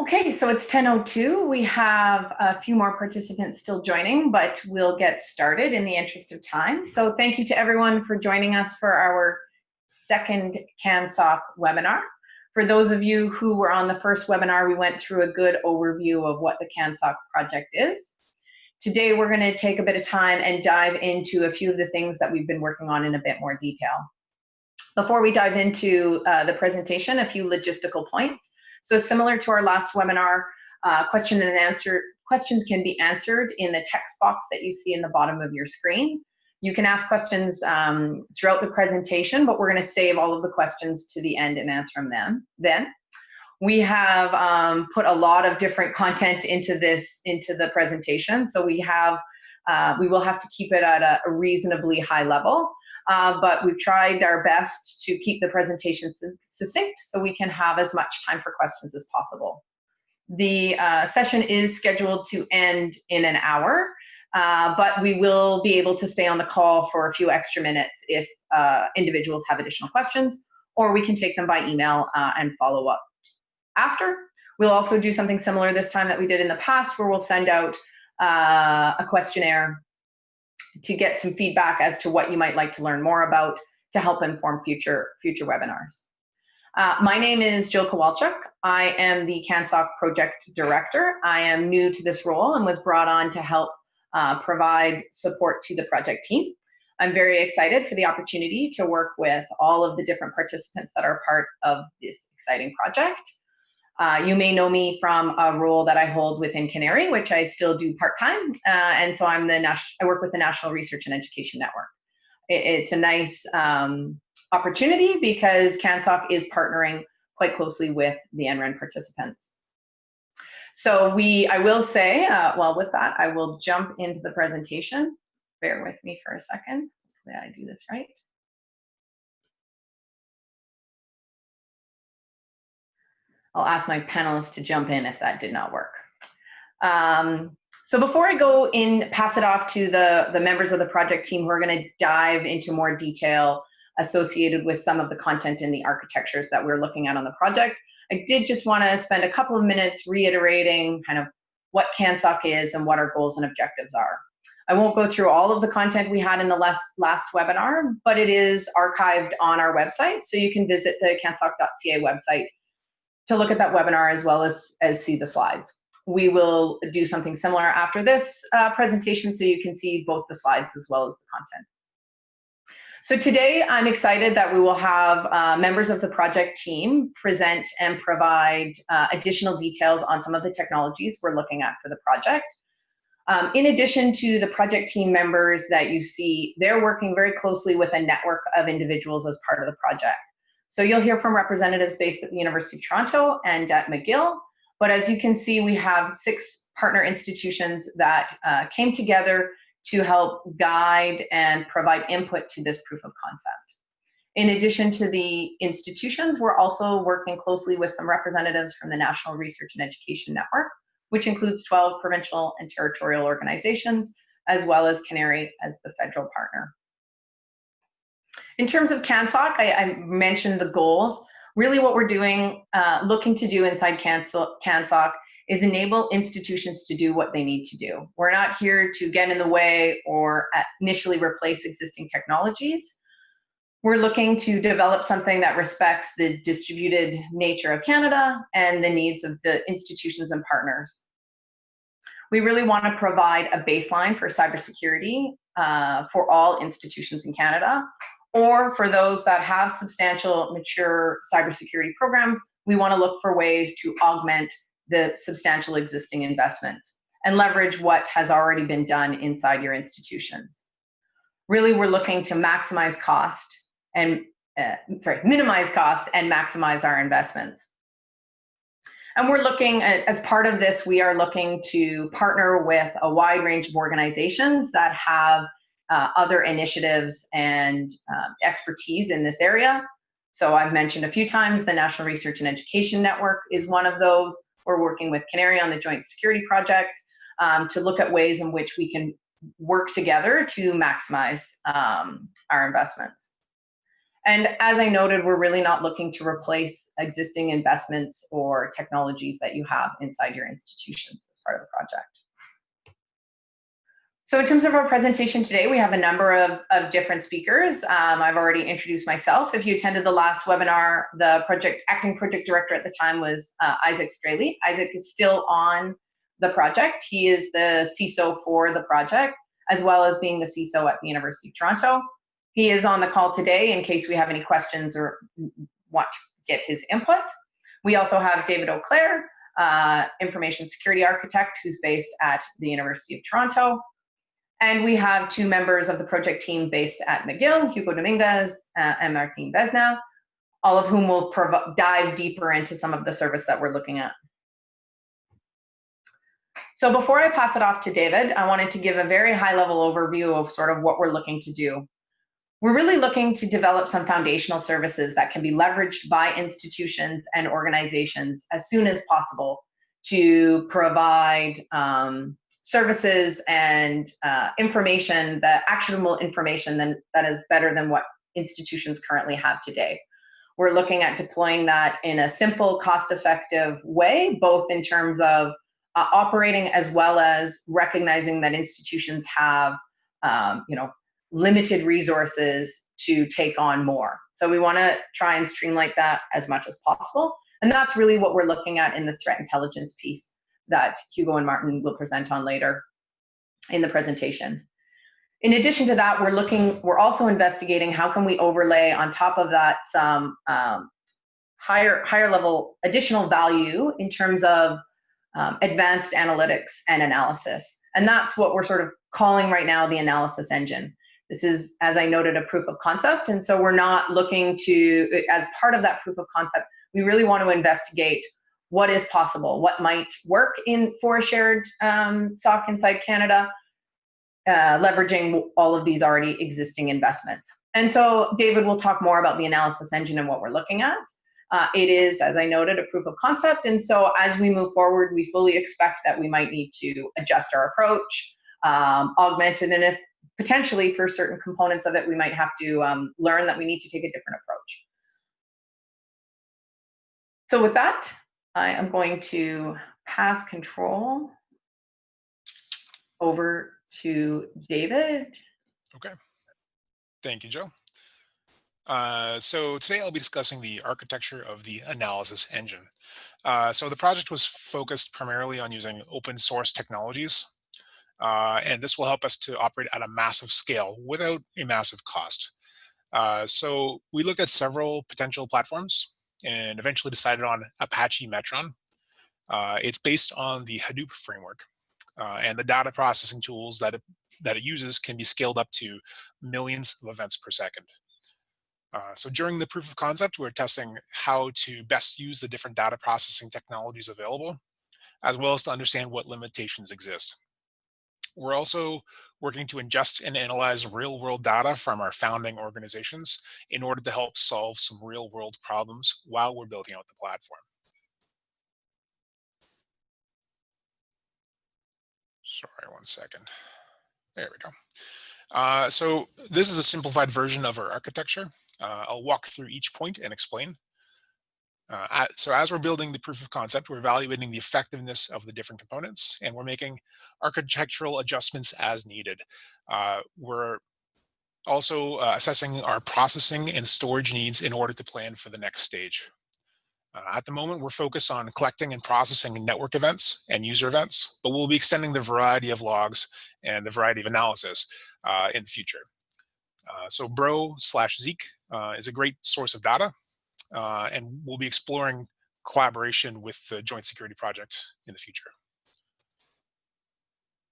Okay, so it's 10:02. We have a few more participants still joining, but we'll get started in the interest of time. So thank you to everyone for joining us for our second CanSSOC webinar. For those of you who were on the first webinar, we went through a good overview of what the CanSSOC project is. Today, we're going to take a bit of time and dive into a few of the things that we've been working on in a bit more detail. Before we dive into the presentation, a few logistical points. So similar to our last webinar, questions can be answered in the text box that you see in the bottom of your screen. You can ask questions throughout the presentation, but we're going to save all of the questions to the end and answer them then. We have put a lot of different content into the presentation, so we will have to keep it at a reasonably high level. But we've tried our best to keep the presentation succinct so we can have as much time for questions as possible. The session is scheduled to end in an hour, but we will be able to stay on the call for a few extra minutes if individuals have additional questions, or we can take them by email and follow up after. We'll also do something similar this time that we did in the past, where we'll send out a questionnaire to get some feedback as to what you might like to learn more about to help inform future webinars. My name is Jill Kowalchuk. I am the CanSSOC Project Director. I am new to this role and was brought on to help provide support to the project team. I'm very excited for the opportunity to work with all of the different participants that are part of this exciting project. You may know me from a role that I hold within Canary, which I still do part-time, and so I work with the National Research and Education Network. It's a nice opportunity because CanSSOC is partnering quite closely with the NREN participants. So I will say, well, with that, I will jump into the presentation. Bear with me for a second. Hopefully I do this right. I'll ask my panelists to jump in if that did not work. So before I go in, pass it off to the members of the project team who are going to dive into more detail associated with some of the content in the architectures that we're looking at on the project, I did just want to spend a couple of minutes reiterating kind of what CanSSOC is and what our goals and objectives are. I won't go through all of the content we had in the last webinar, but it is archived on our website, so you can visit the CanSSOC.ca website to look at that webinar as well as see the slides. We will do something similar after this presentation so you can see both the slides as well as the content. So today I'm excited that we will have members of the project team present and provide additional details on some of the technologies we're looking at for the project. In addition to the project team members that you see, they're working very closely with a network of individuals as part of the project. So you'll hear from representatives based at the University of Toronto and at McGill, but as you can see, we have 6 partner institutions that came together to help guide and provide input to this proof of concept. In addition to the institutions, we're also working closely with some representatives from the National Research and Education Network, which includes 12 provincial and territorial organizations, as well as Canary as the federal partner. In terms of CanSSOC, I mentioned the goals. Really what we're doing, looking to do inside CanSSOC is enable institutions to do what they need to do. We're not here to get in the way or initially replace existing technologies. We're looking to develop something that respects the distributed nature of Canada and the needs of the institutions and partners. We really want to provide a baseline for cybersecurity for all institutions in Canada, or for those that have substantial mature cybersecurity programs, we want to look for ways to augment the substantial existing investments and leverage what has already been done inside your institutions. Really, we're looking to maximize cost and, minimize cost and maximize our investments. And we're looking at, as part of this, we are looking to partner with a wide range of organizations that have other initiatives and expertise in this area. So I've mentioned a few times the National Research and Education Network is one of those. We're working with Canary on the Joint Security Project to look at ways in which we can work together to maximize our investments. And as I noted, we're really not looking to replace existing investments or technologies that you have inside your institutions as part of the project. So in terms of our presentation today, we have a number of different speakers. I've already introduced myself. If you attended the last webinar, the acting project director at the time was Isaac Straley. Isaac is still on the project. He is the CISO for the project, as well as being the CISO at the University of Toronto. He is on the call today in case we have any questions or want to get his input. We also have David Auclair, information security architect, who's based at the University of Toronto. And we have two members of the project team based at McGill, Hugo Dominguez and Martin Vesna, all of whom will dive deeper into some of the service that we're looking at. So before I pass it off to David, I wanted to give a very high-level overview of sort of what we're looking to do. We're really looking to develop some foundational services that can be leveraged by institutions and organizations as soon as possible to provide services and information, the actionable information that is better than what institutions currently have today. We're looking at deploying that in a simple, cost-effective way, both in terms of operating as well as recognizing that institutions have limited resources to take on more. So we want to try and streamline that as much as possible. And that's really what we're looking at in the threat intelligence piece that Hugo and Martin will present on later in the presentation. In addition to that, we're also investigating how can we overlay on top of that some higher level additional value in terms of advanced analytics and analysis. And that's what we're sort of calling right now the analysis engine. This is, as I noted, a proof of concept. And so we're not looking to, as part of that proof of concept, we really want to investigate what is possible, what might work for a shared SOC inside Canada, leveraging all of these already existing investments. And so David will talk more about the analysis engine and what we're looking at. It is, as I noted, a proof of concept. And so as we move forward, we fully expect that we might need to adjust our approach, augment it, and if potentially for certain components of it, we might have to learn that we need to take a different approach. So with that, I am going to pass control over to David. Okay. Thank you, Joe. So today I'll be discussing the architecture of the analysis engine. So the project was focused primarily on using open source technologies, and this will help us to operate at a massive scale without a massive cost. So we looked at several potential platforms and eventually decided on Apache Metron. It's based on the Hadoop framework, and the data processing tools that it uses can be scaled up to millions of events per second. So during the proof of concept, we're testing how to best use the different data processing technologies available, as well as to understand what limitations exist. We're also working to ingest and analyze real-world data from our founding organizations in order to help solve some real-world problems while we're building out the platform. Sorry, one second. There we go. So this is a simplified version of our architecture. I'll walk through each point and explain. So as we're building the proof of concept, we're evaluating the effectiveness of the different components, and we're making architectural adjustments as needed. We're also assessing our processing and storage needs in order to plan for the next stage. At the moment, we're focused on collecting and processing network events and user events, but we'll be extending the variety of logs and the variety of analysis in the future. So Bro/Zeek is a great source of data, and we'll be exploring collaboration with the Joint Security Project in the future.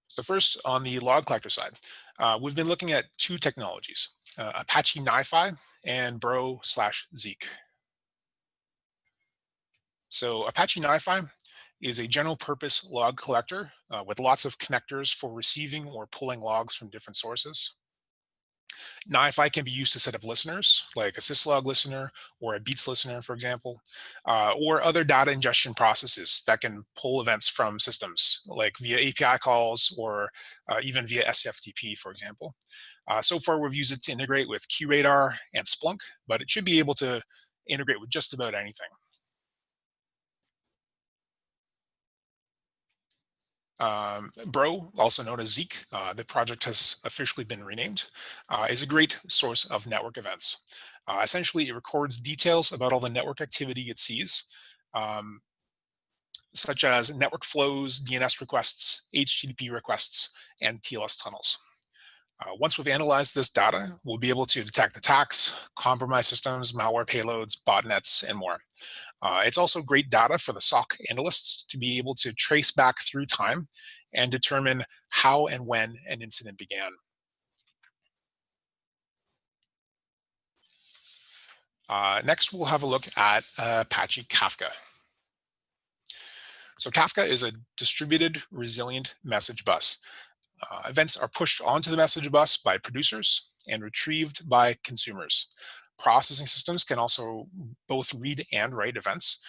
So first, on the log collector side, we've been looking at two technologies, Apache NIFI and Bro/Zeek. So Apache NIFI is a general purpose log collector with lots of connectors for receiving or pulling logs from different sources. NIFI can be used to set up listeners, like a syslog listener or a beats listener, for example, or other data ingestion processes that can pull events from systems, like via API calls or even via SFTP, for example. So far, we've used it to integrate with QRadar and Splunk, but it should be able to integrate with just about anything. Bro, also known as Zeek, the project has officially been renamed, is a great source of network events. Essentially, it records details about all the network activity it sees, um, such as network flows, DNS requests, HTTP requests, and TLS tunnels. Once we've analyzed this data, we'll be able to detect attacks, compromised systems, malware payloads, botnets, and more. It's also great data for the SOC analysts to be able to trace back through time and determine how and when an incident began. Next, we'll have a look at Apache Kafka. So Kafka is a distributed resilient message bus. Events are pushed onto the message bus by producers and retrieved by consumers. Processing systems can also both read and write events,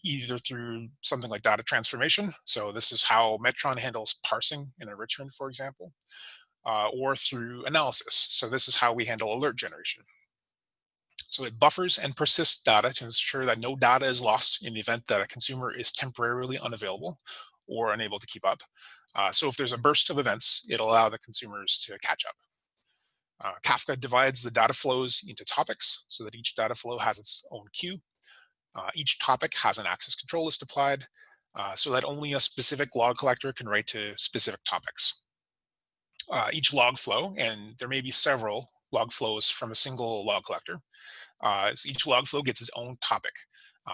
either through something like data transformation. So this is how Metron handles parsing and enrichment, for example, or through analysis. So this is how we handle alert generation. So it buffers and persists data to ensure that no data is lost in the event that a consumer is temporarily unavailable or unable to keep up. So if there's a burst of events, it'll allow the consumers to catch up. Kafka divides the data flows into topics so that each data flow has its own queue. Each topic has an access control list applied so that only a specific log collector can write to specific topics. Each log flow, and there may be several log flows from a single log collector, so each log flow gets its own topic.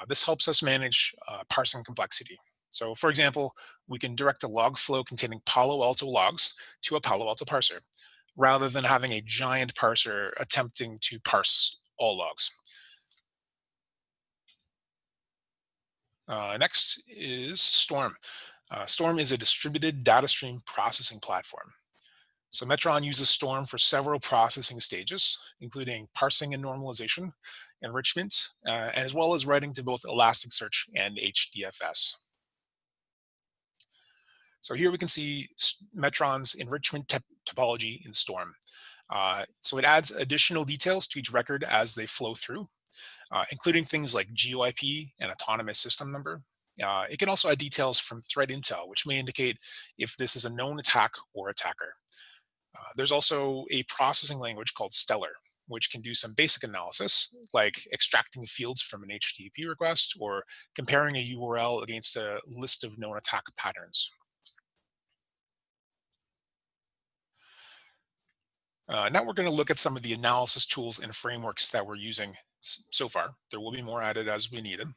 This helps us manage parsing complexity. So for example, we can direct a log flow containing Palo Alto logs to a Palo Alto parser, rather than having a giant parser attempting to parse all logs. Next is Storm. Storm is a distributed data stream processing platform. So Metron uses Storm for several processing stages, including parsing and normalization, enrichment, as well as writing to both Elasticsearch and HDFS. So here we can see Metron's enrichment topology in Storm. So it adds additional details to each record as they flow through, including things like GeoIP and autonomous system number. It can also add details from threat intel, which may indicate if this is a known attack or attacker. There's also a processing language called Stellar, which can do some basic analysis, like extracting fields from an HTTP request or comparing a URL against a list of known attack patterns. Now we're going to look at some of the analysis tools and frameworks that we're using so far. There will be more added as we need them.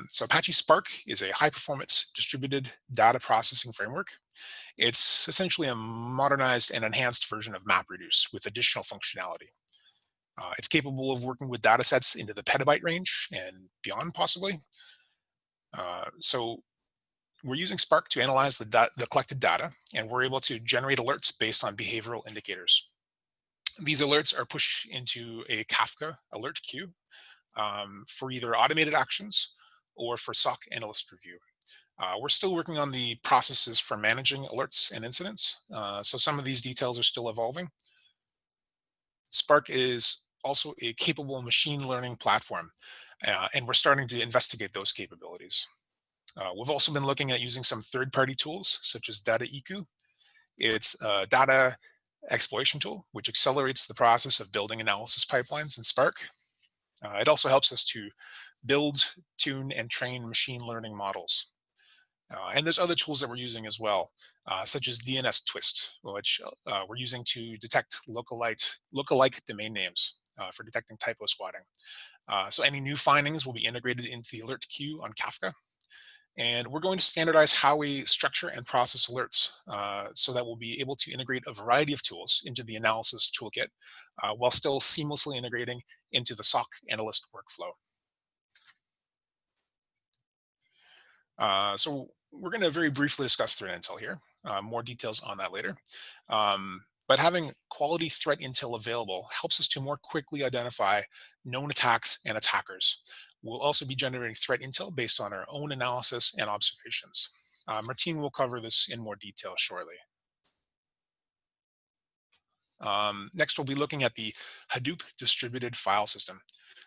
So Apache Spark is a high-performance distributed data processing framework. It's essentially a modernized and enhanced version of MapReduce with additional functionality. It's capable of working with data sets into the petabyte range and beyond, possibly. So we're using Spark to analyze the collected data, and we're able to generate alerts based on behavioral indicators. These alerts are pushed into a Kafka alert queue for either automated actions or for SOC analyst review. We're still working on the processes for managing alerts and incidents, so some of these details are still evolving. Spark is also a capable machine learning platform, and we're starting to investigate those capabilities. We've also been looking at using some third-party tools, such as DataIQ. It's a data exploration tool, which accelerates the process of building analysis pipelines in Spark. It also helps us to build, tune, and train machine learning models. And there's other tools that we're using as well, such as DNS Twist, which we're using to detect lookalike domain names for detecting typo squatting. So any new findings will be integrated into the alert queue on Kafka. And we're going to standardize how we structure and process alerts so that we'll be able to integrate a variety of tools into the analysis toolkit while still seamlessly integrating into the SOC analyst workflow. So we're going to very briefly discuss threat intel here. More details on that later. But having quality threat intel available helps us to more quickly identify known attacks and attackers. We'll also be generating threat intel based on our own analysis and observations. Martine will cover this in more detail shortly. Next, we'll be looking at the Hadoop distributed file system.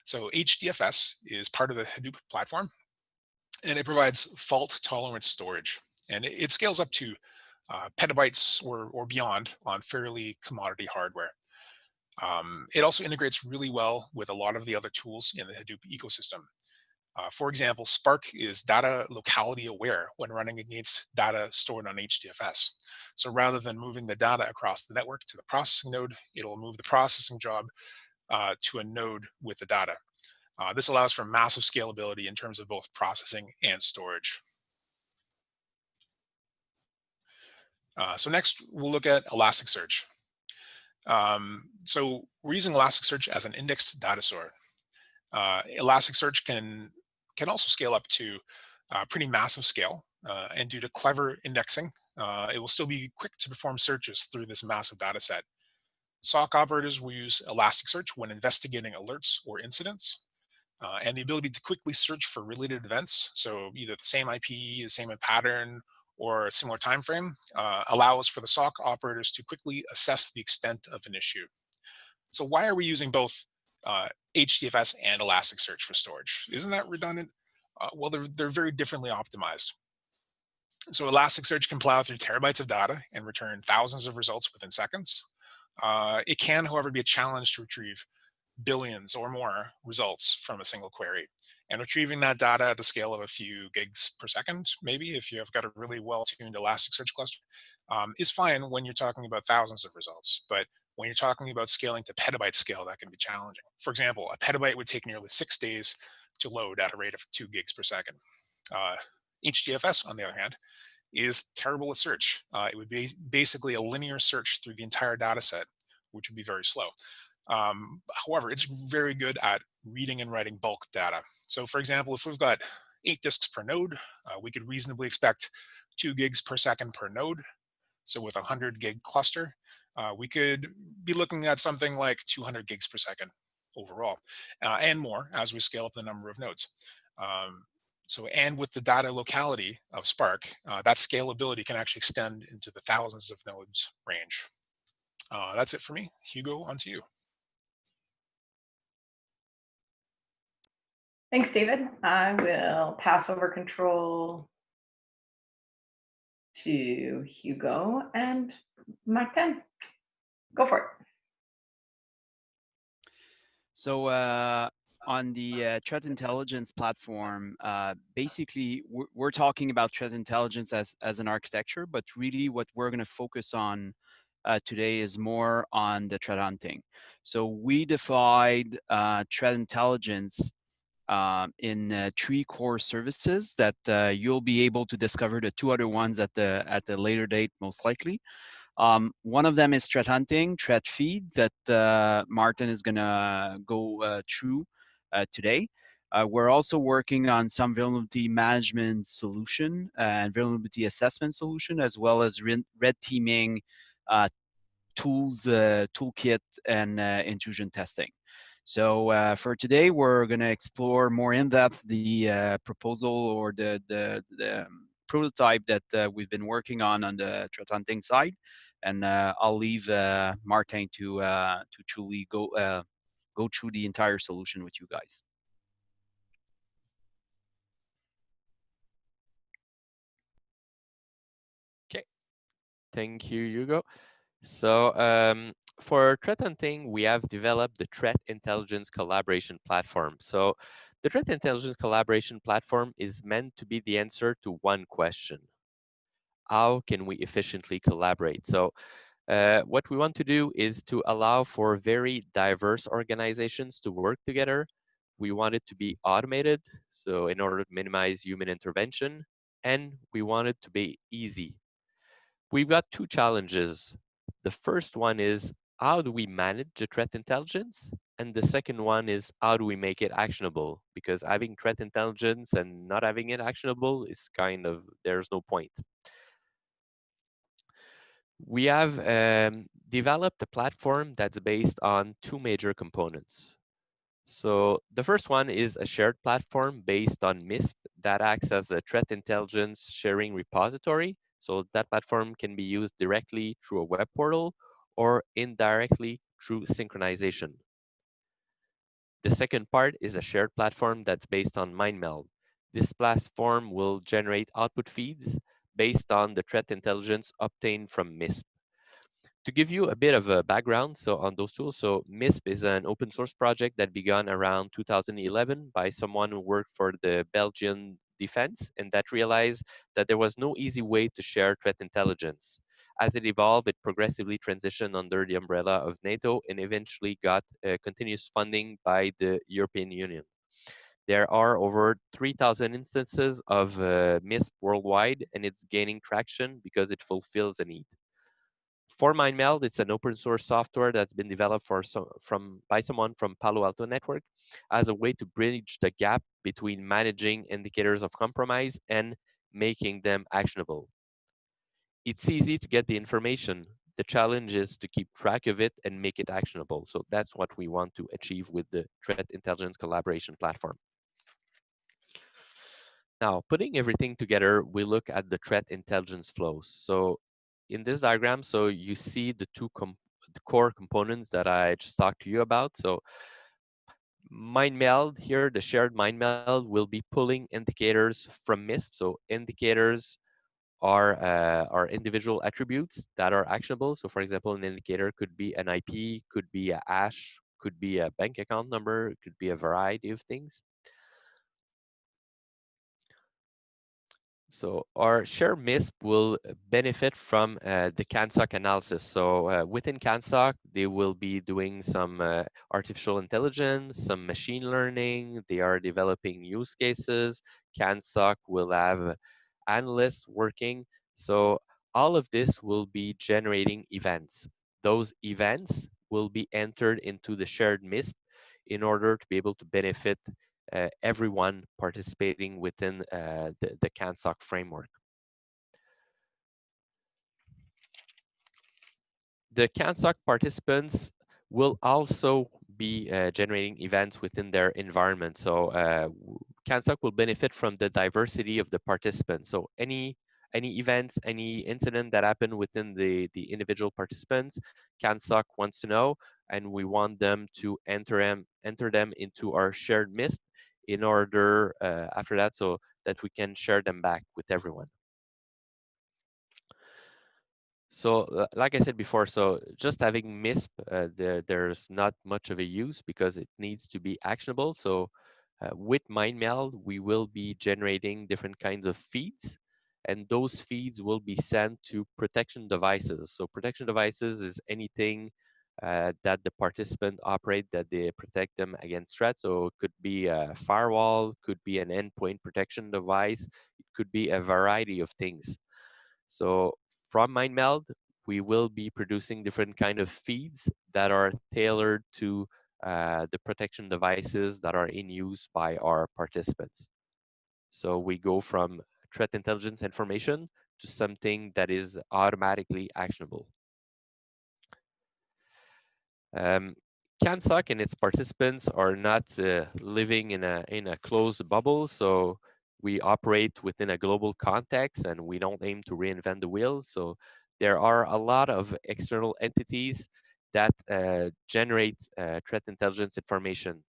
So HDFS is part of the Hadoop platform, and it provides fault-tolerant storage. And it scales up to petabytes or beyond on fairly commodity hardware. It also integrates really well with a lot of the other tools in the Hadoop ecosystem. For example, Spark is data locality aware when running against data stored on HDFS. So rather than moving the data across the network to the processing node, it'll move the processing job to a node with the data. This allows for massive scalability in terms of both processing and storage. So next, we'll look at Elasticsearch. So we're using Elasticsearch as an indexed data store. Elasticsearch can also scale up to pretty massive scale, and due to clever indexing, it will still be quick to perform searches through this massive data set. SOC operators will use Elasticsearch when investigating alerts or incidents, and the ability to quickly search for related events, so either the same IP, the same pattern, or a similar time frame, allows for the SOC operators to quickly assess the extent of an issue. So why are we using both HDFS and Elasticsearch for storage? Isn't that redundant? Well, they're very differently optimized. So Elasticsearch can plow through terabytes of data and return thousands of results within seconds. It can, however, be a challenge to retrieve billions or more results from a single query. And retrieving that data at the scale of a few gigs per second, maybe if you have got a really well-tuned Elasticsearch cluster, is fine when you're talking about thousands of results. But when you're talking about scaling to petabyte scale, that can be challenging. For example, a petabyte would take nearly 6 days to load at a rate of 2 gigs per second. HDFS, on the other hand, is terrible at search. It would be basically a linear search through the entire data set, which would be very slow. However, it's very good at reading and writing bulk data. So for example, if we've got 8 disks per node, we could reasonably expect 2 gigs per second per node. So with a 100 gig cluster, we could be looking at something like 200 gigs per second overall, and more as we scale up the number of nodes. And with the data locality of Spark, that scalability can actually extend into the thousands of nodes range. That's it for me. Hugo, on to you. Thanks, David. I will pass over control to Hugo and Martin. Go for it. So on the threat intelligence platform, basically we're talking about threat intelligence as an architecture, but really what we're going to focus on today is more on the threat hunting. So we divide threat intelligence in 3 core services that you'll be able to discover the 2 other ones at the later date, most likely. One of them is threat hunting, threat feed that Martin is gonna go through today. We're also working on some vulnerability management solution and vulnerability assessment solution, as well as red teaming tools, toolkit, and intrusion testing. So for today, we're going to explore more in depth the proposal or the prototype that we've been working on the threat hunting side, and I'll leave Martin to truly go through the entire solution with you guys. Okay, thank you, Hugo. So for threat hunting, we have developed the Threat Intelligence Collaboration Platform. So the Threat Intelligence Collaboration Platform is meant to be the answer to one question. How can we efficiently collaborate? So what we want to do is to allow for very diverse organizations to work together. We want it to be automated, so in order to minimize human intervention, and we want it to be easy. We've got 2 challenges. The first one is, how do we manage the threat intelligence? And the second one is, how do we make it actionable? Because having threat intelligence and not having it actionable is kind of, there's no point. We have developed a platform that's based on two major components. So the first one is a shared platform based on MISP that acts as a threat intelligence sharing repository. So that platform can be used directly through a web portal or indirectly through synchronization. The second part is a shared platform that's based on MindMeld. This platform will generate output feeds based on the threat intelligence obtained from MISP. To give you a bit of a background on those tools, so MISP is an open source project that began around 2011 by someone who worked for the Belgian defense and that realized that there was no easy way to share threat intelligence. As it evolved, it progressively transitioned under the umbrella of NATO and eventually got continuous funding by the European Union. There are over 3,000 instances of MISP worldwide, and it's gaining traction because it fulfills a need. For MindMeld, it's an open source software that's been developed by someone from Palo Alto Network as a way to bridge the gap between managing indicators of compromise and making them actionable. It's easy to get the information. The challenge is to keep track of it and make it actionable. So that's what we want to achieve with the Threat Intelligence Collaboration Platform. Now, putting everything together, we look at the threat intelligence flows. So in this diagram, so you see the the core components that I just talked to you about. So MindMeld here, the shared MindMeld will be pulling indicators from MISP. So indicators are individual attributes that are actionable. So for example, an indicator could be an IP, could be a hash, could be a bank account number, could be a variety of things. So our share MISP will benefit from the CanSSOC analysis. So within CanSSOC, they will be doing some artificial intelligence, some machine learning. They are developing use cases. CanSSOC will have analysts working. So all of this will be generating events. Those events will be entered into the shared MISP in order to be able to benefit everyone participating within the CanSSOC framework. The CanSSOC participants will also be generating events within their environment. So CanSSOC will benefit from the diversity of the participants. So any events, any incident that happen within the individual participants, CanSSOC wants to know, and we want them to enter them into our shared MISP in order after that, so that we can share them back with everyone. So like I said before, so just having MISP, there's not much of a use because it needs to be actionable. So with MindMeld, we will be generating different kinds of feeds, and those feeds will be sent to protection devices. So protection devices is anything that the participant operate that they protect them against threats. So it could be a firewall, could be an endpoint protection device, it could be a variety of things. So from MindMeld, we will be producing different kind of feeds that are tailored to the protection devices that are in use by our participants. So we go from threat intelligence information to something that is automatically actionable. CanSSOC and its participants are not living in a closed bubble, so we operate within a global context and we don't aim to reinvent the wheel. So there are a lot of external entities that generate threat intelligence information.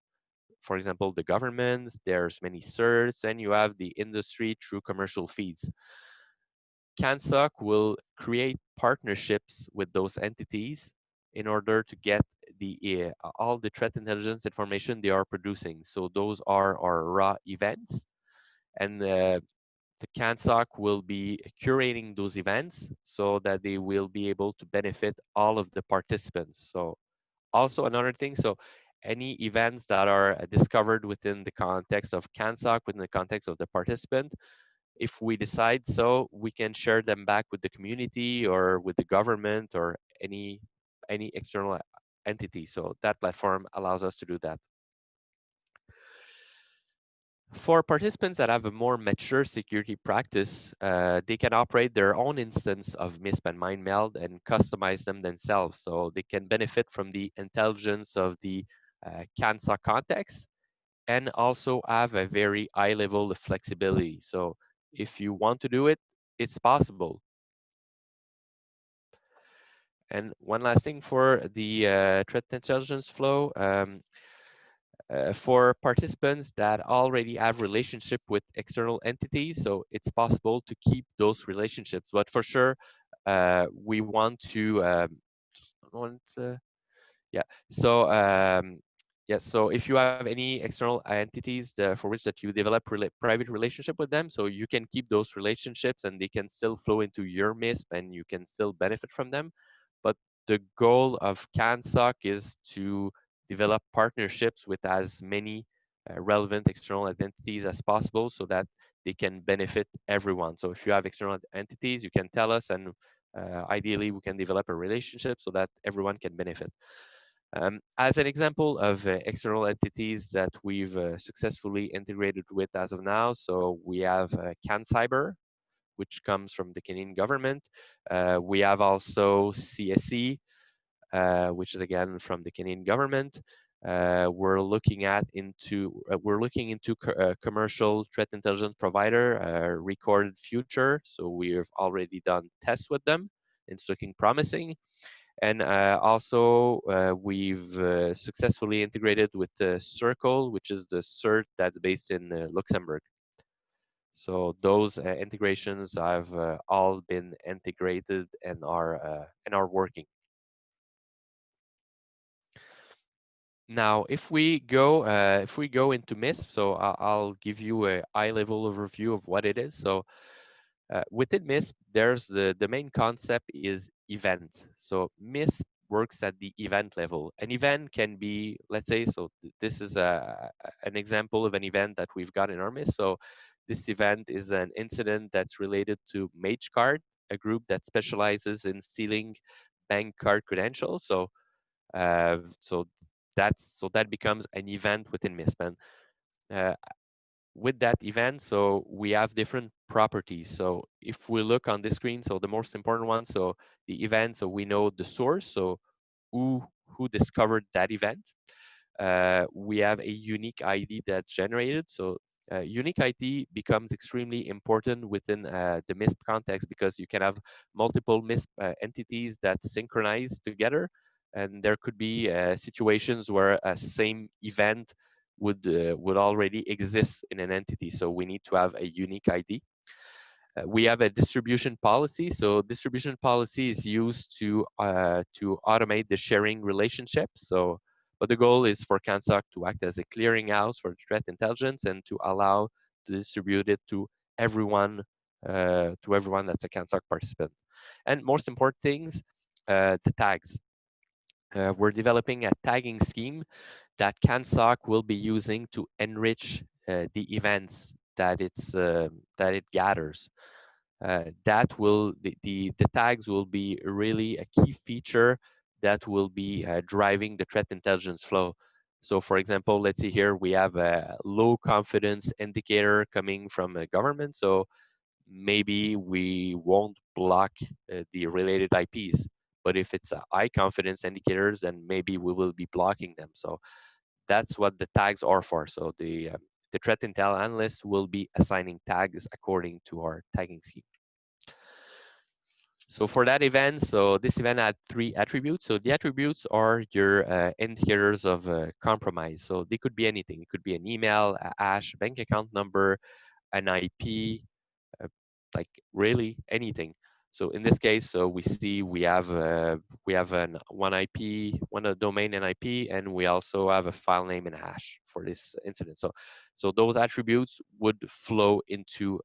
For example, the governments, there's many certs, and you have the industry through commercial feeds. CanSSOC will create partnerships with those entities in order to get all the threat intelligence information they are producing. So those are our raw events, and the CanSSOC will be curating those events so that they will be able to benefit all of the participants. So also another thing, so any events that are discovered within the context of CanSSOC, within the context of the participant, if we decide so, we can share them back with the community or with the government or any external entity. So that platform allows us to do that. For participants that have a more mature security practice, they can operate their own instance of MISP and MindMeld and customize them themselves. So they can benefit from the intelligence of the CanSSOC context and also have a very high level of flexibility. So if you want to do it, it's possible. And one last thing for the threat intelligence flow, for participants that already have relationship with external entities, so it's possible to keep those relationships. But for sure, we want to yeah. So so if you have any external entities for which that you develop private relationship with them, so you can keep those relationships and they can still flow into your MISP and you can still benefit from them. But the goal of CanSSOC is to develop partnerships with as many relevant external entities as possible so that they can benefit everyone. So if you have external entities, you can tell us, and ideally we can develop a relationship so that everyone can benefit. As an example of external entities that we've successfully integrated with as of now, so we have CanCyber, which comes from the Canadian government. We have also CSE, which is again from the Canadian government. We're looking into commercial threat intelligence provider, Recorded Future. So we've already done tests with them. It's looking promising. And also, we've successfully integrated with Circle, which is the CERT that's based in Luxembourg. So those integrations have all been integrated and are working. Now, if we go into MISP, so I'll give you a high-level overview of what it is. So within MISP, there's the main concept is event. So MISP works at the event level. An event can be, let's say, so this is an example of an event that we've got in our MISP. So this event is an incident that's related to MageCard, a group that specializes in stealing bank card credentials. So that becomes an event within MISP. And with that event, so we have different properties. So if we look on the screen, so the most important one, so the event, so we know the source, so who discovered that event. We have a unique ID that's generated. So unique ID becomes extremely important within the MISP context because you can have multiple MISP entities that synchronize together, and there could be situations where a same event would already exist in an entity. So we need to have a unique ID. We have a distribution policy. So distribution policy is used to automate the sharing relationship. So, but the goal is for CanSSOC to act as a clearinghouse for threat intelligence and to allow to distribute it to everyone that's a CanSSOC participant. And most important things, the tags. We're developing a tagging scheme that CanSSOC will be using to enrich the events that it gathers. The tags will be really a key feature that will be driving the threat intelligence flow. So for example, let's see here, we have a low confidence indicator coming from a government. So maybe we won't block the related IPs. But if it's a high confidence indicators, then maybe we will be blocking them. So that's what the tags are for. So the threat intel analyst will be assigning tags according to our tagging scheme. So for that event, so this event had 3 attributes. So the attributes are your indicators of compromise. So they could be anything. It could be an email, a hash, bank account number, an IP, like really anything. So in this case, so we see we have one IP, one domain and IP, and we also have a file name and hash for this incident. So those attributes would flow into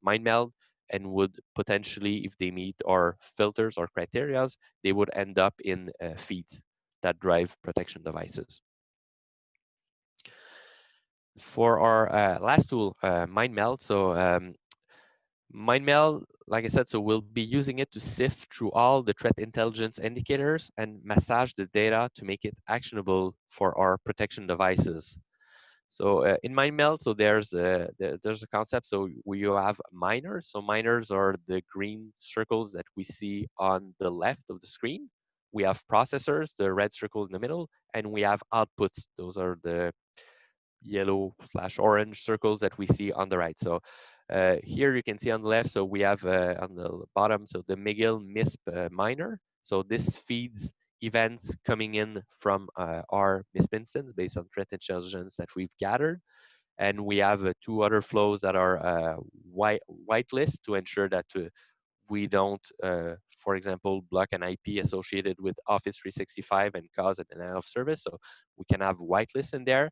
MindMeld and would potentially, if they meet our filters or criterias, they would end up in feeds that drive protection devices. For our last tool, MindMeld. So MindMeld, like I said, so we'll be using it to sift through all the threat intelligence indicators and massage the data to make it actionable for our protection devices. So in MindMeld, so there's a concept. So you have miners. So miners are the green circles that we see on the left of the screen. We have processors, the red circle in the middle, and we have outputs. Those are the yellow/orange circles that we see on the right. So here you can see on the left, so we have on the bottom, so the McGill MISP miner. So this feeds events coming in from our MISP instance based on threat intelligence that we've gathered. And we have two other flows that are whitelist to ensure that we don't, for example, block an IP associated with Office 365 and cause a denial of service. So we can have whitelist in there.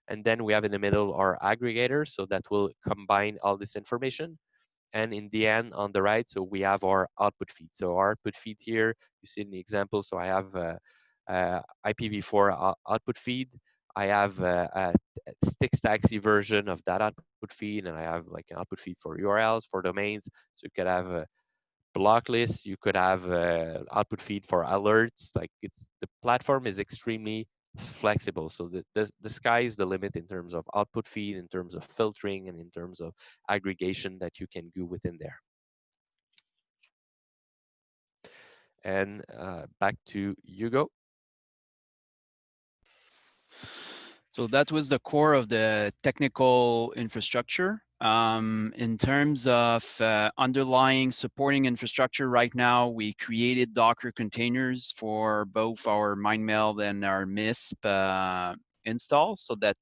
And then we have in the middle our aggregator, so that will combine all this information. And in the end, on the right, so we have our output feed. So our output feed here, you see in the example, so I have IPv4 output feed. I have a stick-staxy version of that output feed, and I have like an output feed for URLs, for domains. So you could have a block list, you could have output feed for alerts. Like the platform is extremely flexible. So the sky is the limit in terms of output feed, in terms of filtering, and in terms of aggregation that you can do within there. And back to Hugo. So that was the core of the technical infrastructure. In terms of underlying supporting infrastructure, right now we created Docker containers for both our MindMeld and our MISP install, so that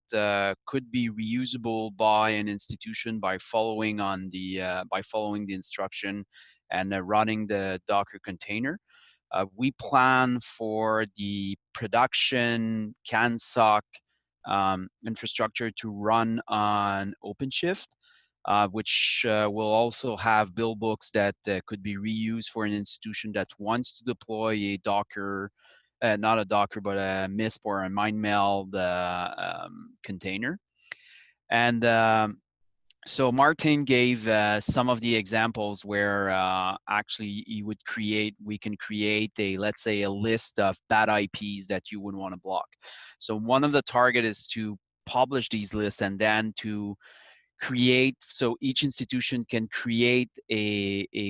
could be reusable by an institution by following the instruction and running the Docker container. We plan for the production CanSSOC infrastructure to run on OpenShift, which will also have build books that could be reused for an institution that wants to deploy a Docker, not a Docker, but a MISP or a MindMeld container. And so Martin gave some of the examples where actually we can create let's say a list of bad IPs that you would want to block. So one of the target is to publish these lists and then to create, so each institution can create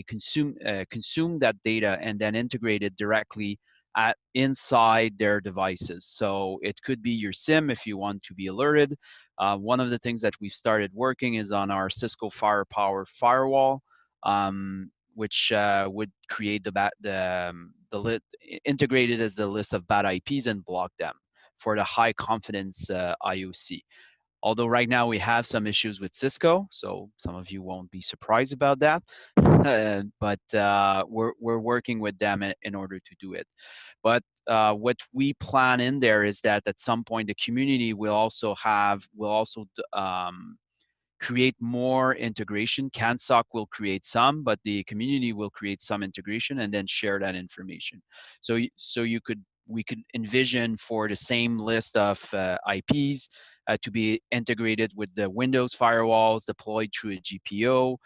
consume that data and then integrate it directly inside their devices. So it could be your SIM if you want to be alerted. One of the things that we've started working is on our Cisco Firepower firewall, which would create integrated as the list of bad IPs and block them for the high confidence IOC. Although right now we have some issues with Cisco, so some of you won't be surprised about that, but we're working with them in order to do it. But what we plan in there is that at some point the community will also create more integration. CanSSOC will create some, but the community will create some integration and then share that information. So we could envision for the same list of IPs to be integrated with the Windows firewalls deployed through a GPO.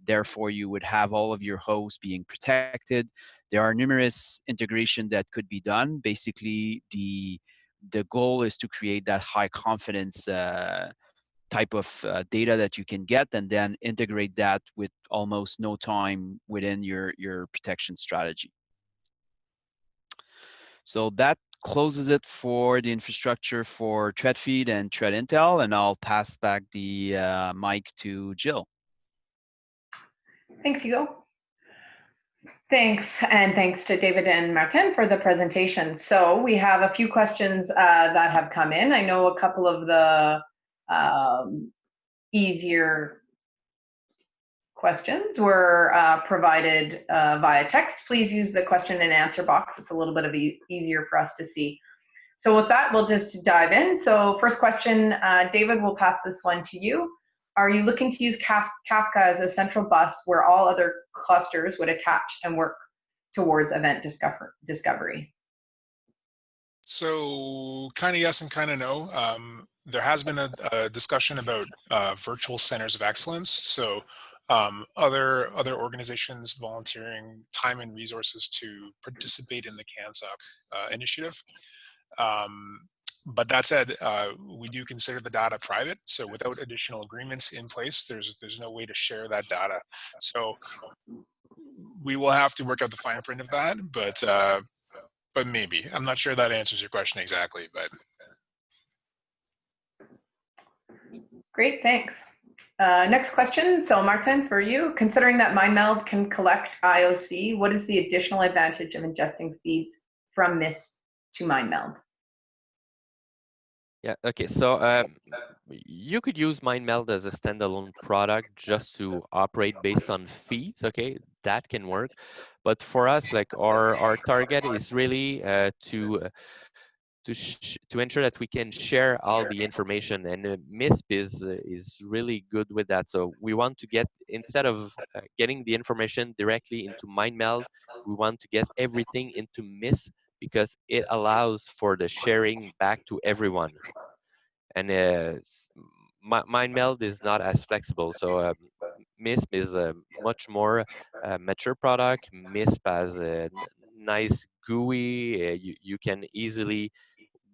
Therefore, you would have all of your hosts being protected. There are numerous integration that could be done. Basically, the goal is to create that high confidence type of data that you can get and then integrate that with almost no time within your protection strategy. So that closes it for the infrastructure for threat feed and threat intel, and I'll pass back the mic to Jill. Thanks, Hugo. Thanks, and thanks to David and Martin for the presentation. So we have a few questions that have come in. I know a couple of the easier questions were provided via text. Please use the question and answer box. It's a little bit easier for us to see. So with that, we'll just dive in. So first question, David, we'll pass this one to you. Are you looking to use Kafka as a central bus where all other clusters would attach and work towards event discovery? So kind of yes and kind of no. There has been a discussion about virtual centers of excellence. So other organizations volunteering time and resources to participate in the CanSSOC initiative. But that said, we do consider the data private. So without additional agreements in place, there's no way to share that data. So we will have to work out the fine print of that, but maybe. I'm not sure that answers your question exactly, but. Great, thanks. Next question. So Martin, for you, considering that MindMeld can collect IOC, what is the additional advantage of ingesting feeds from MISP to MindMeld? Yeah, okay, so you could use MindMeld as a standalone product just to operate based on feeds, okay? That can work. But for us, like our target is really to ensure that we can share all the information, and MISP is really good with that. So we want to get, instead of getting the information directly into MindMeld, we want to get everything into MISP because it allows for the sharing back to everyone. And MindMeld is not as flexible. So MISP is a much more mature product. MISP has a nice GUI. You can easily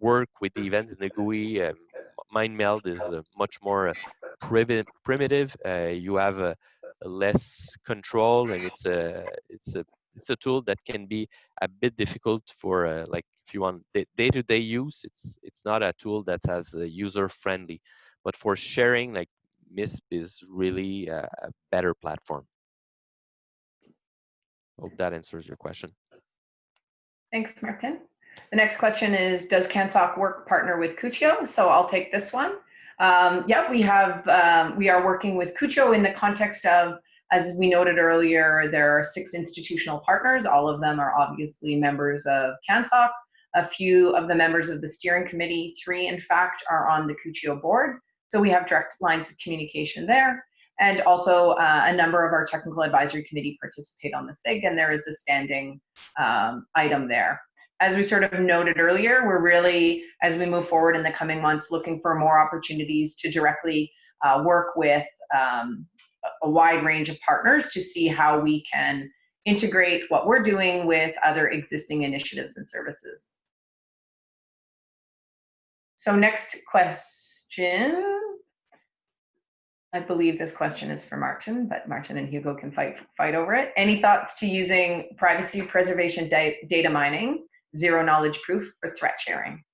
work with the event in the GUI. MindMeld is much more primitive. You have less control, and it's a tool that can be a bit difficult for like if you want day-to-day use. It's not a tool that's as user friendly, but for sharing, like MISP is really a better platform. Hope that answers your question. Thanks, Martin. The next question is, does CanSSOC work partner with Cuccio? So I'll take this one. Yeah, we are working with Cuccio in the context of, as we noted earlier, there are 6 institutional partners. All of them are obviously members of CanSSOC. A few of the members of the steering committee, 3 in fact, are on the Cuccio board. So we have direct lines of communication there. And also a number of our technical advisory committee participate on the SIG, and there is a standing item there. As we sort of noted earlier, we're really, as we move forward in the coming months, looking for more opportunities to directly work with a wide range of partners to see how we can integrate what we're doing with other existing initiatives and services. So next question. I believe this question is for Martin, but Martin and Hugo can fight over it. Any thoughts to using privacy preservation data mining, zero knowledge proof for threat sharing?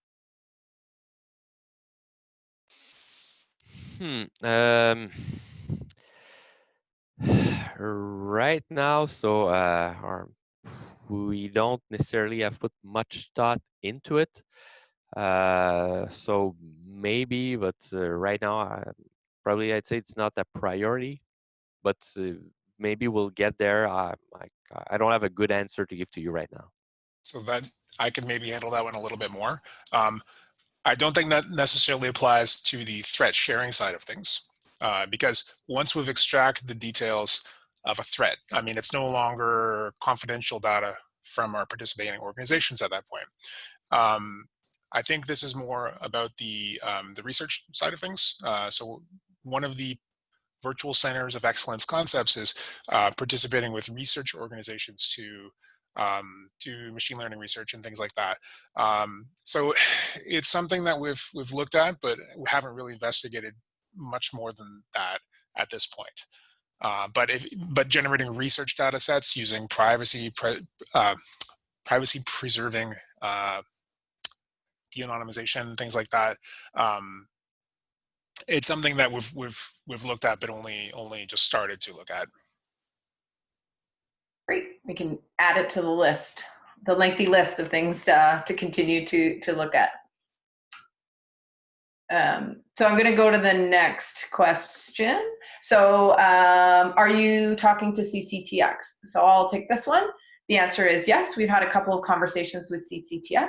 Right now, so we don't necessarily have put much thought into it. So maybe, but right now, probably I'd say it's not a priority, but maybe we'll get there. I don't have a good answer to give to you right now. So that I can maybe handle that one a little bit more. I don't think that necessarily applies to the threat sharing side of things, because once we've extracted the details of a threat, I mean, it's no longer confidential data from our participating organizations at that point. I think this is more about the research side of things. So one of the virtual centers of excellence concepts is participating with research organizations to do machine learning research and things like that. So it's something that we've looked at, but we haven't really investigated much more than that at this point. But generating research data sets using privacy preserving de-anonymization, things like that. It's something that we've looked at, but only just started to look at. Great, we can add it to the list, the lengthy list of things to continue to look at. So I'm going to go to the next question. So are you talking to CCTX? So I'll take this one. The answer is yes. We've had a couple of conversations with CCTX.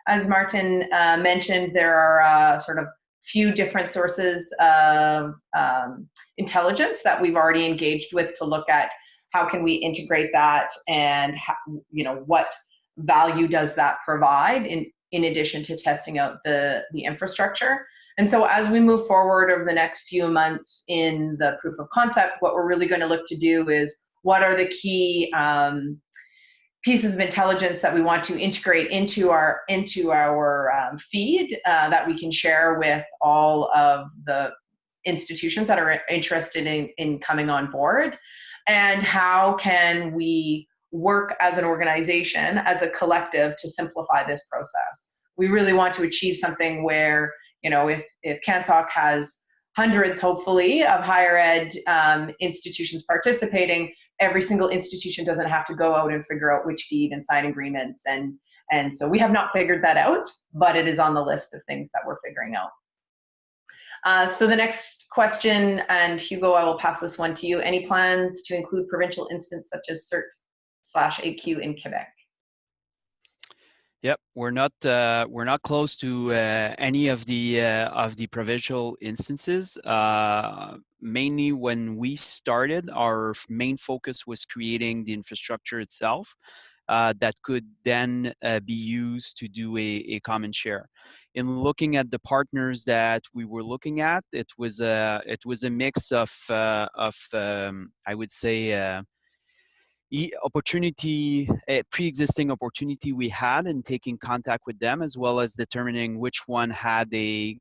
As Martin mentioned, there are sort of few different sources of intelligence that we've already engaged with to look at how can we integrate that, and how, what value does that provide in addition to testing out the infrastructure. And so as we move forward over the next few months in the proof of concept, what we're really going to look to do is what are the key pieces of intelligence that we want to integrate into our feed that we can share with all of the institutions that are interested in coming on board, and how can we work as an organization, as a collective, to simplify this process. We really want to achieve something where, you know, if CanSSOC has hundreds, hopefully, of higher ed institutions participating, every single institution doesn't have to go out and figure out which feed and sign agreements. And so we have not figured that out, but it is on the list of things that we're figuring out. So the next question, and Hugo, I will pass this one to you. Any plans to include provincial instance such as CERT/AQ in Quebec? Yep, we're not close to any of the provincial instances. Mainly when we started, our main focus was creating the infrastructure itself that could then be used to do a common share. In looking at the partners that we were looking at, it was a mix of I would say pre-existing opportunity we had in taking contact with them, as well as determining which one had I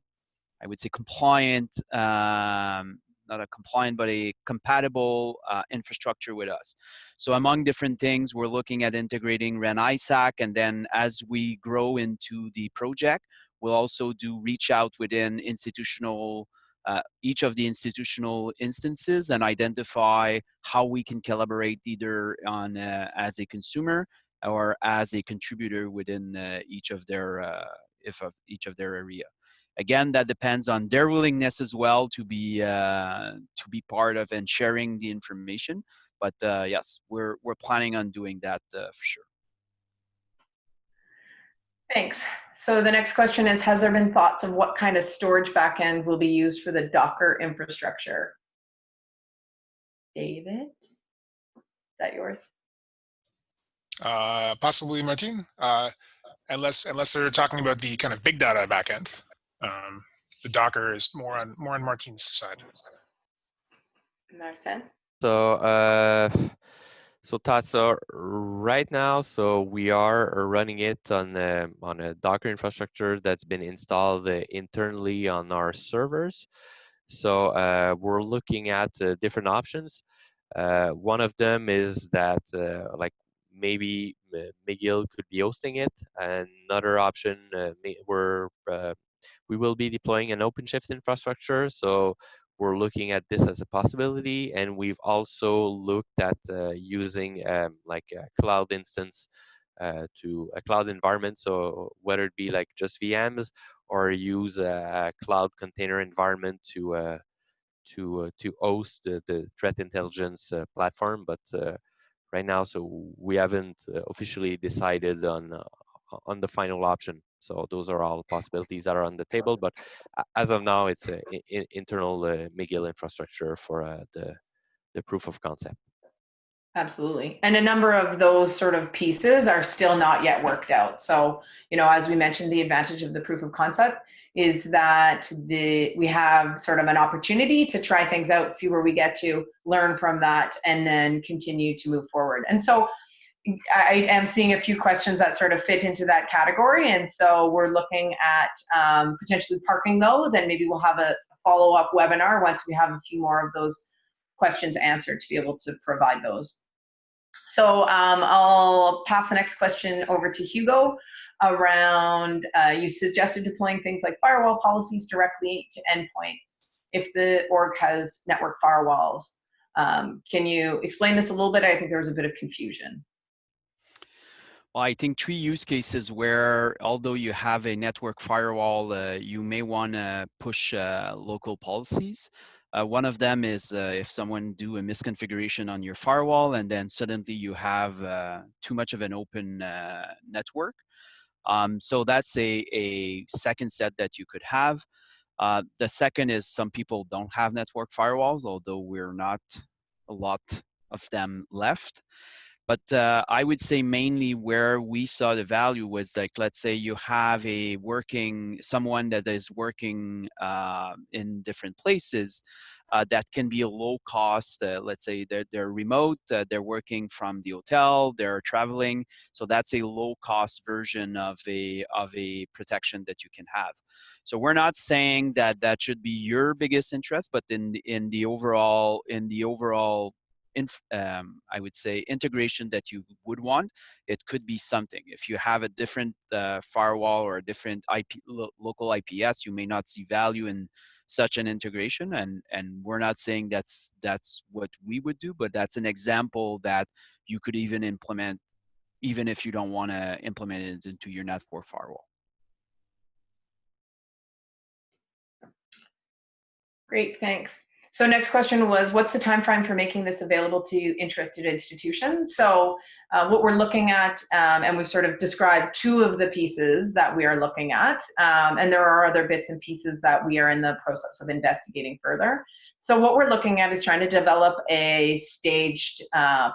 would say compliant, not a compliant, but a compatible infrastructure with us. So among different things, we're looking at integrating REN ISAC, and then as we grow into the project, we'll also do reach out within institutional each of the institutional instances and identify how we can collaborate either on as a consumer or as a contributor within each of their area. Again, that depends on their willingness as well to be part of and sharing the information. But yes, we're planning on doing that for sure. Thanks. So the next question is, has there been thoughts of what kind of storage backend will be used for the Docker infrastructure? David, is that yours? Possibly Martin, unless they're talking about the kind of big data backend. The Docker is more on Martin's side. Martin? So Todd, so right now, so we are running it on a Docker infrastructure that's been installed internally on our servers. So we're looking at different options. One of them is that like maybe McGill could be hosting it. Another option, we will be deploying an OpenShift infrastructure. So we're looking at this as a possibility, and we've also looked at using like a cloud instance to a cloud environment. So whether it be like just VMs or use a cloud container environment to host the threat intelligence platform. But right now, so we haven't officially decided on the final option. So those are all possibilities that are on the table. But as of now, it's an internal McGill infrastructure for the proof of concept. Absolutely. And a number of those sort of pieces are still not yet worked out. So, you know, as we mentioned, the advantage of the proof of concept is that we have sort of an opportunity to try things out, see where we get to, learn from that, and then continue to move forward. And so I am seeing a few questions that sort of fit into that category. And so we're looking at potentially parking those, and maybe we'll have a follow-up webinar once we have a few more of those questions answered to be able to provide those. So I'll pass the next question over to Hugo around, you suggested deploying things like firewall policies directly to endpoints if the org has network firewalls. Can you explain this a little bit? I think there was a bit of confusion. Well, I think 3 use cases where, although you have a network firewall, you may want to push local policies. One of them is if someone do a misconfiguration on your firewall and then suddenly you have too much of an open network. So that's a second set that you could have. The second is some people don't have network firewalls, although we're not a lot of them left. But I would say mainly where we saw the value was like, let's say you have someone that is working in different places. that can be a low cost. Let's say they're remote, they're working from the hotel, they're traveling. So that's a low cost version of a protection that you can have. So we're not saying that that should be your biggest interest, but in the overall I would say integration that you would want, it could be something. If you have a different firewall or a different local IPS, you may not see value in such an integration, and we're not saying that's what we would do, but that's an example that you could even implement, even if you don't want to implement it into your network firewall. Great, thanks. So next question was, what's the time frame for making this available to interested institutions? So what we're looking at, and we've sort of described two of the pieces that we are looking at, and there are other bits and pieces that we are in the process of investigating further. So what we're looking at is trying to develop a staged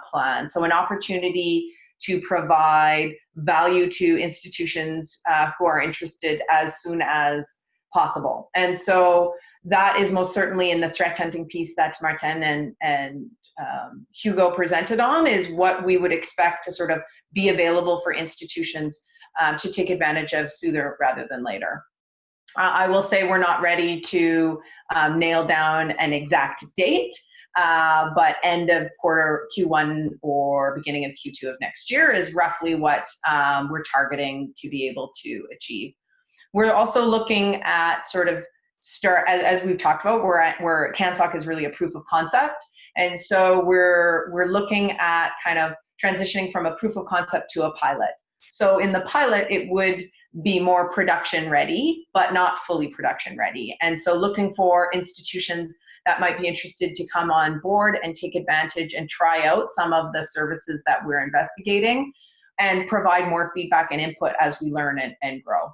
plan. So an opportunity to provide value to institutions who are interested as soon as possible. And so that is most certainly in the threat hunting piece that Martin and Hugo presented on, is what we would expect to sort of be available for institutions to take advantage of sooner rather than later. I will say we're not ready to nail down an exact date, but end of quarter Q1 or beginning of Q2 of next year is roughly what we're targeting to be able to achieve. We're also looking at sort of as we've talked about, where CanSSOC is really a proof of concept. And so we're looking at kind of transitioning from a proof of concept to a pilot. So in the pilot, it would be more production ready, but not fully production ready. And so looking for institutions that might be interested to come on board and take advantage and try out some of the services that we're investigating and provide more feedback and input as we learn and grow.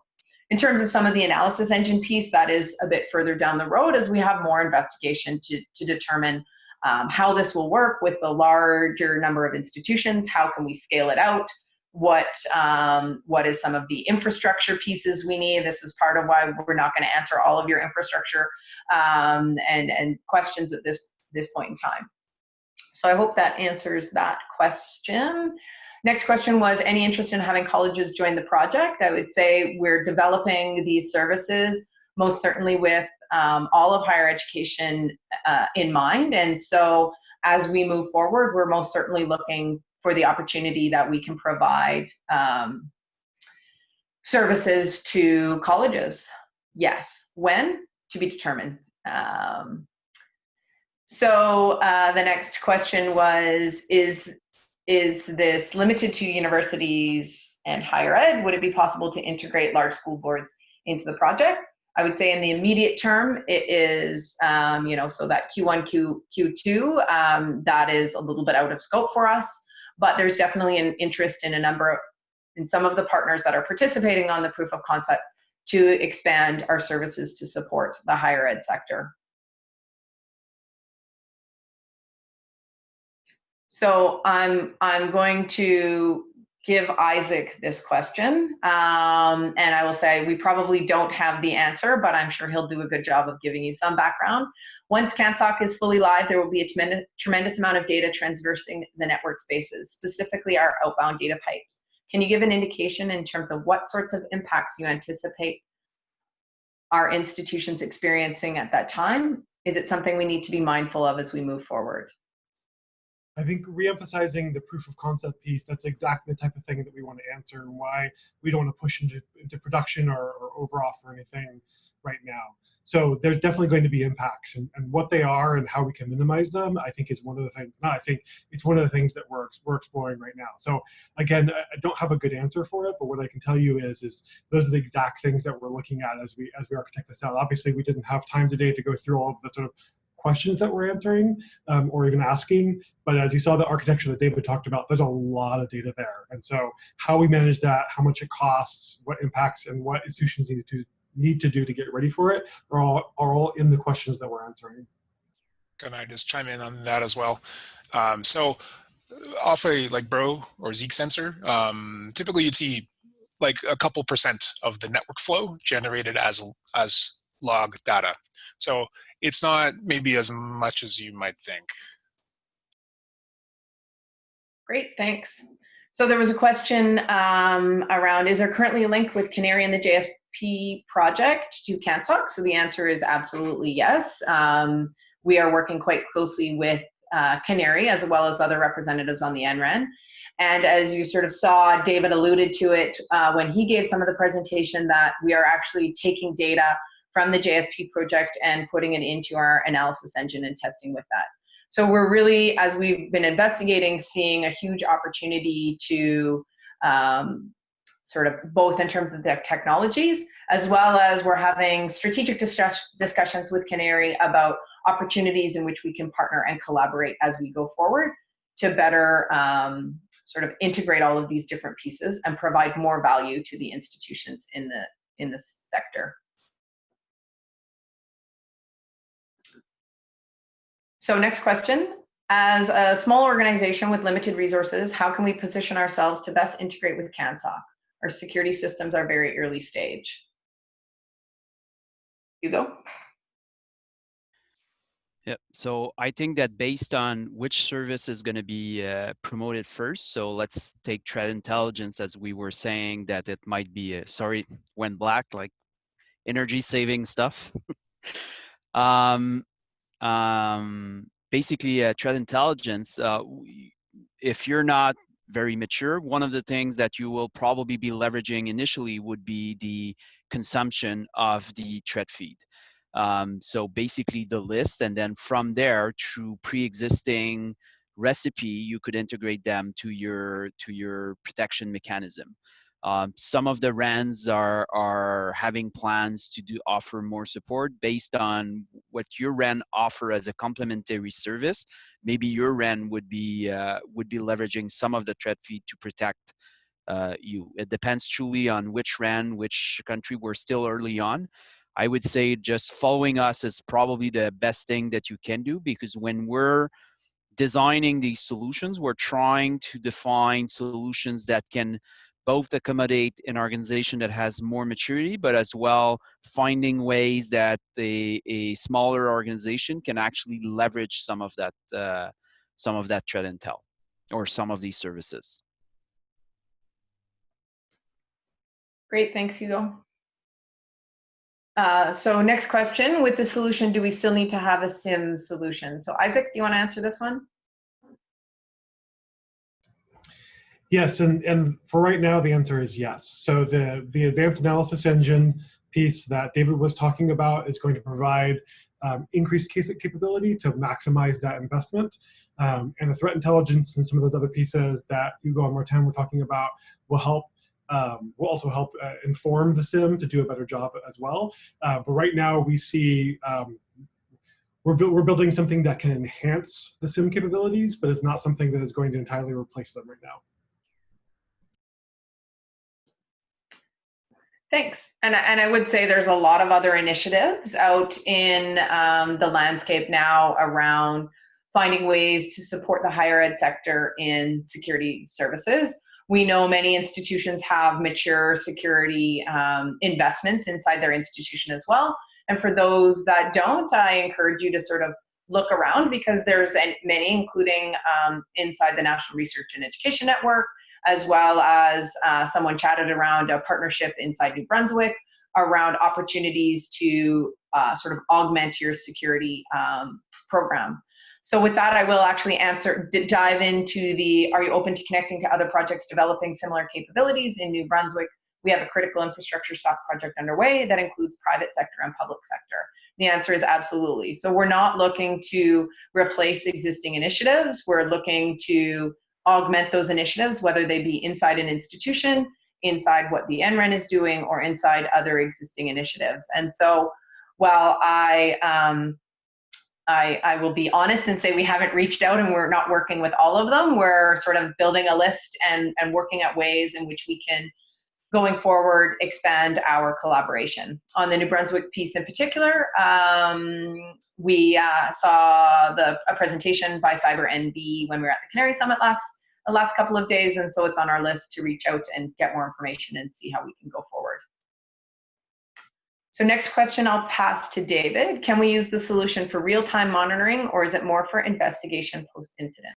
In terms of some of the analysis engine piece, that is a bit further down the road as we have more investigation to determine how this will work with a larger number of institutions. How can we scale it out? What is some of the infrastructure pieces we need? This is part of why we're not going to answer all of your infrastructure and questions at this point in time. So I hope that answers that question. Next question was, any interest in having colleges join the project? I would say we're developing these services most certainly with all of higher education in mind. And so as we move forward, we're most certainly looking for the opportunity that we can provide services to colleges. Yes. When? To be determined. So the next question was, is this limited to universities and higher ed? Would it be possible to integrate large school boards into the project? I would say in the immediate term, it is, so that Q1, Q2, that is a little bit out of scope for us, but there's definitely an interest in in some of the partners that are participating on the proof of concept to expand our services to support the higher ed sector. So I'm going to give Isaac this question, and I will say we probably don't have the answer, but I'm sure he'll do a good job of giving you some background. Once CanSSOC is fully live, there will be a tremendous amount of data traversing the network spaces, specifically our outbound data pipes. Can you give an indication in terms of what sorts of impacts you anticipate our institutions experiencing at that time? Is it something we need to be mindful of as we move forward? I think re-emphasizing the proof of concept piece, that's exactly the type of thing that we want to answer and why we don't want to push into production or over-offer anything right now. So there's definitely going to be impacts, and what they are and how we can minimize them, I think is one of the things, I think it's one of the things that we're exploring right now. So again, I don't have a good answer for it, but what I can tell you is those are the exact things that we're looking at as we architect this out. Obviously, we didn't have time today to go through all of the sort of questions that we're answering or even asking, but as you saw the architecture that David talked about, there's a lot of data there. And so how we manage that, how much it costs, what impacts, and what institutions need to do to get ready for it are all in the questions that we're answering. Can I just chime in on that as well? So off a Bro or Zeek sensor, typically you'd see like a couple % of the network flow generated as log data. So it's not maybe as much as you might think. Great, thanks. So there was a question around, is there currently a link with Canary and the JSP project to CanSSOC? So the answer is absolutely yes. We are working quite closely with Canary as well as other representatives on the NREN. And as you sort of saw, David alluded to it when he gave some of the presentation, that we are actually taking data from the JSP project and putting it into our analysis engine and testing with that. So we're really, as we've been investigating, seeing a huge opportunity to sort of both in terms of the technologies, as well as we're having strategic discussions with Canary about opportunities in which we can partner and collaborate as we go forward to better sort of integrate all of these different pieces and provide more value to the institutions in the sector. So next question, as a small organization with limited resources, how can we position ourselves to best integrate with CanSSOC? Our security systems are very early stage. Hugo? Yeah, so I think that based on which service is going to be promoted first, so let's take threat intelligence, as we were saying that it might be, sorry, went black, like energy saving stuff. Basically, threat intelligence, if you're not very mature, one of the things that you will probably be leveraging initially would be the consumption of the threat feed. So basically the list, and then from there, through pre-existing recipe, you could integrate them to your protection mechanism. Some of the RANs are having plans to offer more support based on what your RAN offer as a complementary service. Maybe your RAN would be leveraging some of the threat feed to protect you. It depends truly on which RAN, which country. We're still early on. I would say just following us is probably the best thing that you can do, because when we're designing these solutions, we're trying to define solutions that can both accommodate an organization that has more maturity, but as well finding ways that a smaller organization can actually leverage some of that threat intel or some of these services. Great, thanks, Hugo. So next question, with the solution, do we still need to have a SIM solution? So Isaac, do you want to answer this one? Yes, and for right now, the answer is yes. So the advanced analysis engine piece that David was talking about is going to provide increased capability to maximize that investment. And the threat intelligence and some of those other pieces that Hugo and Martin were talking about will help. Will also help inform the SIM to do a better job as well. But right now we see we're building something that can enhance the SIM capabilities, but it's not something that is going to entirely replace them right now. Thanks. And I would say there's a lot of other initiatives out in the landscape now around finding ways to support the higher ed sector in security services. We know many institutions have mature security investments inside their institution as well. And for those that don't, I encourage you to sort of look around, because there's many, including inside the National Research and Education Network, as well as someone chatted around a partnership inside New Brunswick around opportunities to sort of augment your security program. So with that, I will actually dive into the, are you open to connecting to other projects developing similar capabilities in New Brunswick? We have a critical infrastructure SOC project underway that includes private sector and public sector. The answer is absolutely. So we're not looking to replace existing initiatives. We're looking to augment those initiatives, whether they be inside an institution, inside what the NREN is doing, or inside other existing initiatives. And so while I will be honest and say we haven't reached out and we're not working with all of them, we're sort of building a list and working at ways in which we can, going forward, expand our collaboration. On the New Brunswick piece in particular, we saw a presentation by Cyber NB when we were at the Canary Summit the last couple of days, and so it's on our list to reach out and get more information and see how we can go forward. So next question I'll pass to David. Can we use the solution for real-time monitoring, or is it more for investigation post-incident?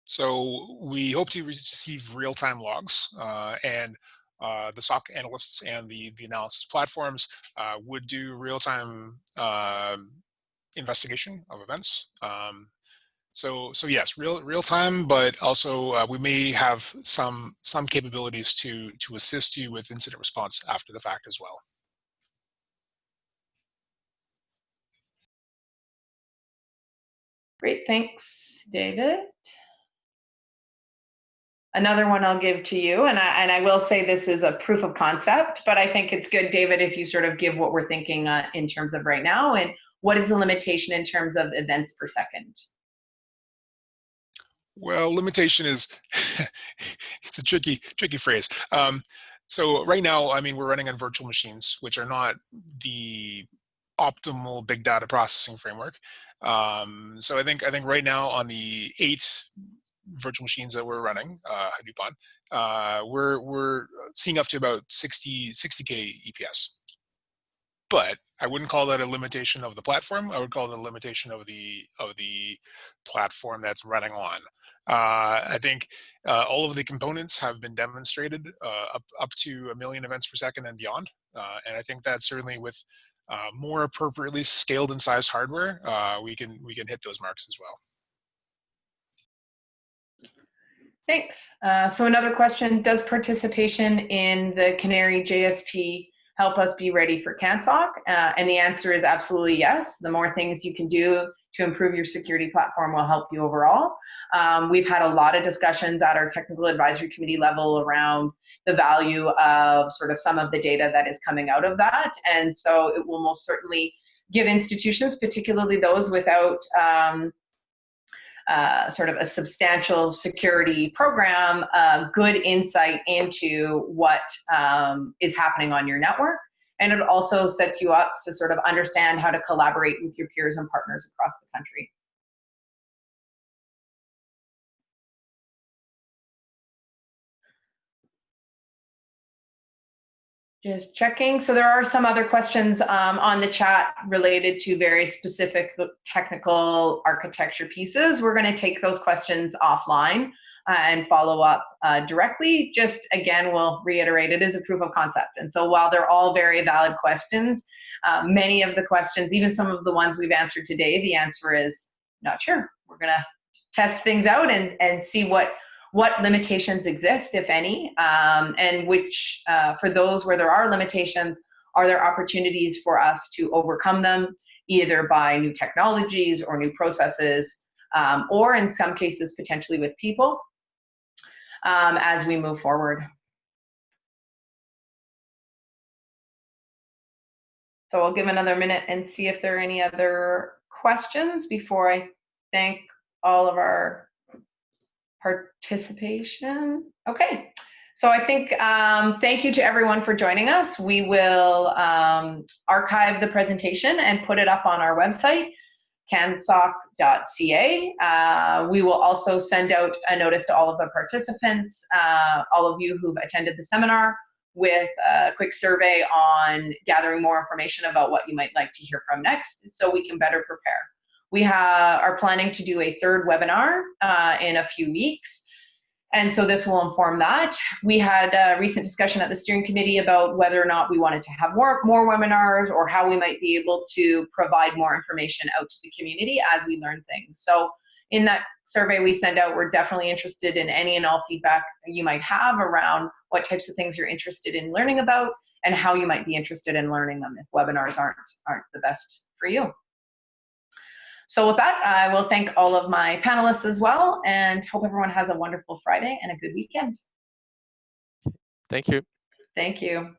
So we hope to receive real-time logs, and the SOC analysts and the analysis platforms would do real-time investigation of events. So yes, real time, but also we may have some capabilities to assist you with incident response after the fact as well. Great, thanks, David. Another one I'll give to you, and I will say this is a proof of concept, but I think it's good, David, if you sort of give what we're thinking in terms of right now, and what is the limitation in terms of events per second? Well, limitation is, it's a tricky phrase. So right now, I mean, we're running on virtual machines, which are not the optimal big data processing framework. So I think right now on the 8 virtual machines that we're running, Hadoop on, we're seeing up to about 60K EPS. But I wouldn't call that a limitation of the platform. I would call it a limitation of the platform that's running on. I think all of the components have been demonstrated up to 1 million events per second and beyond. And I think that certainly with more appropriately scaled and sized hardware, we can hit those marks as well. Thanks. So another question, does participation in the Canary JSP help us be ready for CanSSOC? And the answer is absolutely yes. The more things you can do to improve your security platform will help you overall. We've had a lot of discussions at our technical advisory committee level around the value of sort of some of the data that is coming out of that. And so it will most certainly give institutions, particularly those without sort of a substantial security program, good insight into what is happening on your network. And it also sets you up to sort of understand how to collaborate with your peers and partners across the country. Just checking. So there are some other questions on the chat related to very specific technical architecture pieces. We're going to take those questions offline and follow up directly. Just again, we'll reiterate, it is a proof of concept. And so while they're all very valid questions, many of the questions, even some of the ones we've answered today, the answer is not sure. We're going to test things out and see what limitations exist, if any, and which, for those where there are limitations, are there opportunities for us to overcome them, either by new technologies or new processes, or in some cases, potentially with people, as we move forward. So I'll give another minute and see if there are any other questions before I thank all of our participation. Okay, so I think thank you to everyone for joining us. We will archive the presentation and put it up on our website, CanSSOC.ca. We will also send out a notice to all of the participants, all of you who've attended the seminar, with a quick survey on gathering more information about what you might like to hear from next, so we can better prepare. We are planning to do a 3rd webinar in a few weeks, and so this will inform that. We had a recent discussion at the steering committee about whether or not we wanted to have more webinars, or how we might be able to provide more information out to the community as we learn things. So in that survey we send out, we're definitely interested in any and all feedback you might have around what types of things you're interested in learning about and how you might be interested in learning them if webinars aren't the best for you. So with that, I will thank all of my panelists as well, and hope everyone has a wonderful Friday and a good weekend. Thank you. Thank you.